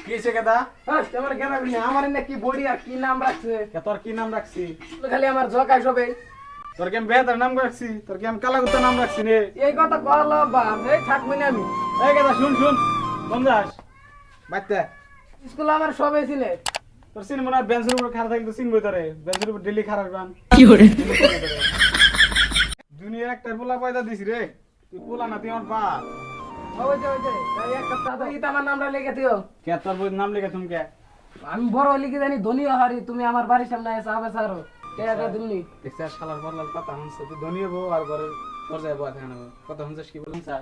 কিসে কেদা তোমার কেন আমার না কি বডি আর কি নাম রাখছে তোর কি নাম রাখছি খালি আমার জকাই সবে তোর কি আমি বেহাতার নাম রাখছি তোর কি আমি কালাগুত্তা নাম রাখছি রে এই কথা কল বাপ এই থাকবি না আমি এই কেদা শুন শুন কোন যাস বাইতে স্কুল আমার সবে ছিলে তোর সিন মনে হয় বেঞ্চের উপর খাড়া থাকলে তো চিনবই তোরে বেঞ্চের উপর ডেলি খাড়া রাখবান কি করে দুনিয়া একটা পোলা পয়দা দিছি রে তুই পোলা না তুই আমার বাপ ওই যে তাই একটা দাদা ইতা আমার নামটা লিখে দিও কে তোর বই নাম লিখে তুমি কে আমি বড় লিখে জানি ধনী হারি তুমি আমার বাড়ির সামনে এসে আবে সারো কে একা দিমনি দেখছিস শালার বদলার কথা হচ্ছে তুই ধনী হবো আর ঘরের পর্যায়ে বয় থাকে না কথা হচ্ছে কি বলুন স্যার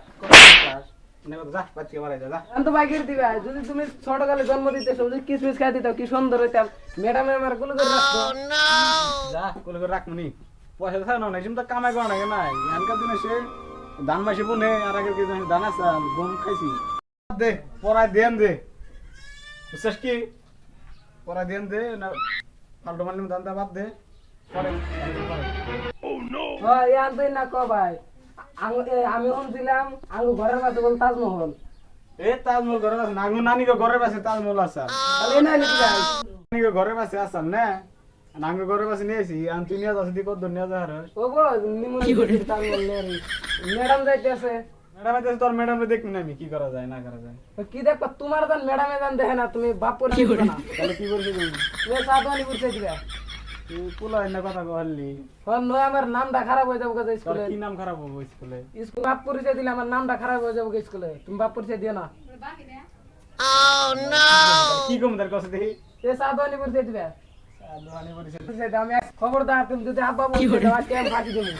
স্যার নে কথা যা বাচ্চা মারা যা যা আমি তো বাইকের দিবা যদি তুমি ছোটকালে জন্ম দিতে সবজি কিসমিস খাই দিতাও কি সুন্দর হইতাম ম্যাডামে আমার গুলো করে রাখতো যা কোলে করে রাখমনি পয়সা থাকে না জিম তো কামাই করা নাকি নাই এনকার দিনে সে ধান মাসে বনে আর আগে কি জানি দানা চাল গম খাইছি দে পড়াই দেন দে বুঝছিস কি পড়াই দেন দে না ফালতু মারলে দান্দা বাদ দে পরে হ্যাঁ ইয়ান তুই না ক ভাই আমি শুনছিলাম আঙ্গু ঘরের পাশে বল তাজমহল এ তাজমহল ঘরের আছে নাগু নানি গো ঘরের পাশে তাজমহল আছে তাহলে এনে লিখি ভাই নানি গো ঘরের পাশে আসাম না নাঙ্গু ঘরের পাশে নিয়েছি আর তুই নিয়ে যাচ্ছি কত নিয়ে যা হার ও গো নিমুনি তাজমহল নেরি ম্যাডাম যাইতেছে ম্যাডাম আছে তোর ম্যাডাম দেখবি না আমি কি করা যায় না করা যায় কি দেখো তোমার দান ম্যাডামে দান দেখে না তুমি বাপ করে না তাহলে কি করছিস তুই তুমি সাদওয়ানি করতে দিবা তুই পোলা এনে কথা বললি হন নয় আমার নামটা খারাপ হয়ে যাবে কাছে তোর স্কুলে কি নাম খারাপ হবে স্কুলে স্কুল বাপ পরিচয় দিলে আমার নামটা খারাপ হয়ে যাবে স্কুলে তুমি বাপ পরিচয় দিও না কি কম তার কাছে দেখি এ সাদওয়ানি পরিচয় দিবা সাধুয়ানি পরিচয় পরিচয় দাও আমি খবরদার তুমি যদি আব্বা পরিচয় দাও আজকে আমি ফাঁকি দেবো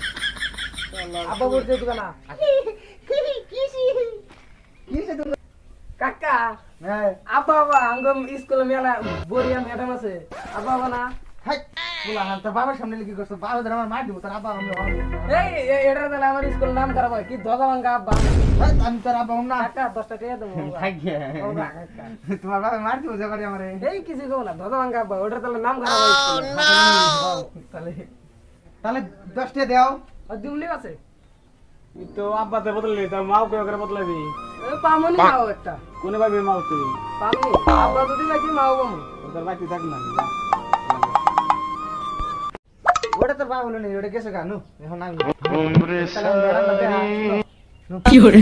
আব্বা পরিচয় দিবা না কিসে তুমি কাকা হ্যাঁ আব্বা বাবা আঙ্গম স্কুলে মেলা বরিয়া ম্যাডাম আছে আব্বা বাবা না পোলা হান তোর বাবার সামনে কি করছ বাবা ধরে আমার মার দিব তোর আব্বা আমি এটা তাহলে আমার স্কুল নাম খারাপ হয় কি ধগা ভাঙ্গা আব্বা আমি তোর আব্বা না কাকা 10টা টাকা দেবো থাকে তোমার বাবা মার দিব জাবারি আমারে এই কিছু কো না ধগা ভাঙ্গা আব্বা ওটা তাহলে নাম খারাপ হয় তাহলে তাহলে 10 টা দাও আর দিমলি আছে তো আব্বা তে বদলে তো মাও কে করে বদলাবি পামনি মাও একটা কোনে ভাবে মাও তুই পামনি আব্বা যদি নাকি মাও পামু তোর বাকি থাক না ওটা তোর বাবা বলে নি ওটা গেছে গানু এখন আমি কি করে